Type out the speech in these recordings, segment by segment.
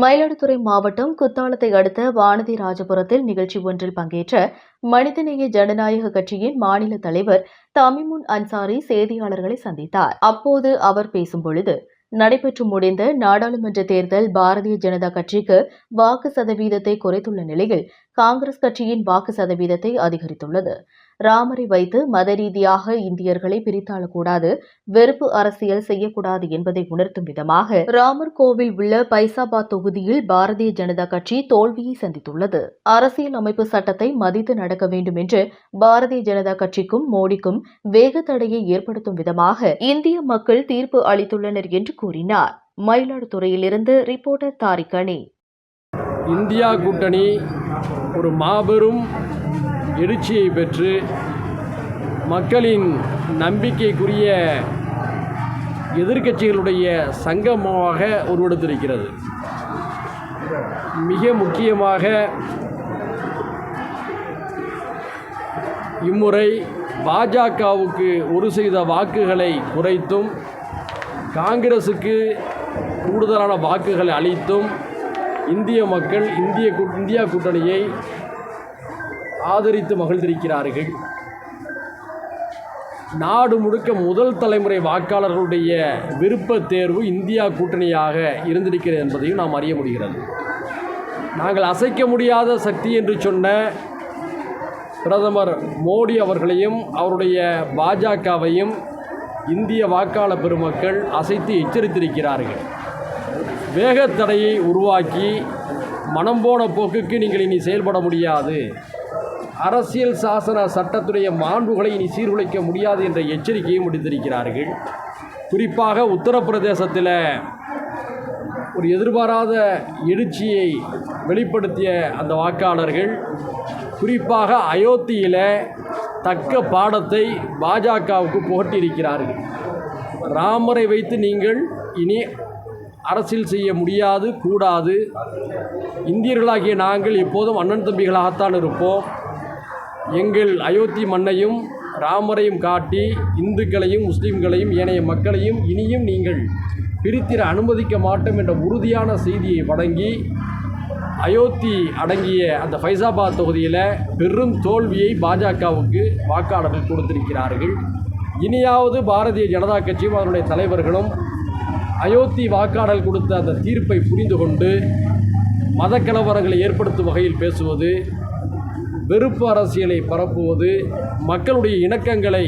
மயிலாடுதுறை மாவட்டம் குத்தாலத்தை அடுத்த வானதி ராஜபுரத்தில் நிகழ்ச்சி ஒன்றில் பங்கேற்ற மனிதநேய ஜனநாயக கட்சியின் மாநில தலைவர் தமிமுன் அன்சாரி செய்தியாளர்களை சந்தித்தார். அப்போது அவர் பேசும்பொழுது, நடைபெற்று முடிந்த நாடாளுமன்ற தேர்தல் பாரதிய ஜனதா கட்சிக்கு வாக்கு சதவீதத்தை குறைத்துள்ள நிலையில் காங்கிரஸ் கட்சியின் வாக்கு சதவீதத்தை அதிகரித்துள்ளது. ராமரை வைத்து மத ரீதியாக இந்தியர்களை பிரித்தாளக்கூடாது, வெறுப்பு அரசியல் செய்யக்கூடாது என்பதை உணர்த்தும் விதமாக ராமர் கோவில் உள்ள பைசாபாத் தொகுதியில் பாரதிய ஜனதா கட்சி தோல்வியை சந்தித்துள்ளது. அரசியல் அமைப்பு சட்டத்தை மதித்து நடக்க வேண்டும் என்று பாரதிய ஜனதா கட்சிக்கும் மோடிக்கும் வேக தடையை ஏற்படுத்தும் விதமாக இந்திய மக்கள் தீர்ப்பு அளித்துள்ளனர் என்று கூறினார். மயிலாடுதுறையிலிருந்து ரிப்போர்ட்டர் தாரிகனி. இந்தியா கூட்டணி ஒரு மாபெரும் எழுச்சியை பெற்று மக்களின் நம்பிக்கைக்குரிய எதிர்க்கட்சிகளுடைய சங்கமமாக உருவெடுத்திருக்கிறது. மிக முக்கியமாக இம்முறை பாஜகவுக்கு ஒரு சதவீத வாக்குகளை குறைத்தும் காங்கிரசுக்கு கூடுதலான வாக்குகளை அளித்தும் இந்திய மக்கள் இந்தியா கூட்டணியை ஆதரித்து மகிழ்ந்திருக்கிறார்கள். நாடு முழுக்க முதல் தலைமுறை வாக்காளர்களுடைய விருப்ப தேர்வு இந்தியா கூட்டணியாக இருந்திருக்கிறது என்பதையும் நாம் அறிய முடிகிறது. நாங்கள் அசைக்க முடியாத சக்தி என்று சொன்ன பிரதமர் மோடி அவர்களையும் அவருடைய பாஜகவையும் இந்திய வாக்காளர் பெருமக்கள் அசைத்து எச்சரித்திருக்கிறார்கள். வேகத்தடையை உருவாக்கி மனம் போன போக்குக்கு நீங்கள் இனி செயல்பட முடியாது, அரசியல் சாசன சட்டத்துடைய மாண்புகளை இனி சீர்குலைக்க முடியாது என்ற எச்சரிக்கையும் விடுத்திருக்கிறார்கள். குறிப்பாக உத்தரப்பிரதேசத்தில் ஒரு எதிர்பாராத எழுச்சியை வெளிப்படுத்திய அந்த வாக்காளர்கள் குறிப்பாக அயோத்தியில் தக்க பாடத்தை பாஜகவுக்கு புகட்டியிருக்கிறார்கள். ராமரை வைத்து நீங்கள் இனி அரசியல் செய்ய முடியாது, கூடாது, இந்தியர்களாகிய நாங்கள் எப்போதும் அண்ணன் தம்பிகளாகத்தான் இருப்போம், எங்கள் அயோத்தி மண்ணையும் ராமரையும் காட்டி இந்துக்களையும் முஸ்லீம்களையும் ஏனைய மக்களையும் இனியும் நீங்கள் பிரித்திட அனுமதிக்க மாட்டோம் என்ற உறுதியான செய்தியை வழங்கி அயோத்தி அடங்கிய அந்த ஃபைசாபாத் தொகுதியில் பெரும் தோல்வியை பாஜகவுக்கு வாக்காளர்கள் கொடுத்திருக்கிறார்கள். இனியாவது பாரதிய ஜனதா கட்சியும் அதனுடைய தலைவர்களும் அயோத்தி வாக்காளர்கள் கொடுத்த அந்த தீர்ப்பை புரிந்து கொண்டு மத கலவரங்களை ஏற்படுத்தும் வகையில் பேசுவது, வெறுப்பு அரசியலை பரப்புவது, மக்களுடைய இணக்கங்களை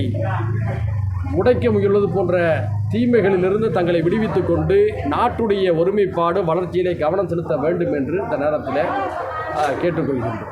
உடைக்க முயல்வது போன்ற தீமைகளிலிருந்து தங்களை விடுவித்துக் கொண்டு நாட்டுடைய ஒருமைப்பாடு வளர்ச்சியிலே கவனம் செலுத்த வேண்டும் என்று இந்த நேரத்தில் கேட்டுக்கொள்கின்றோம்.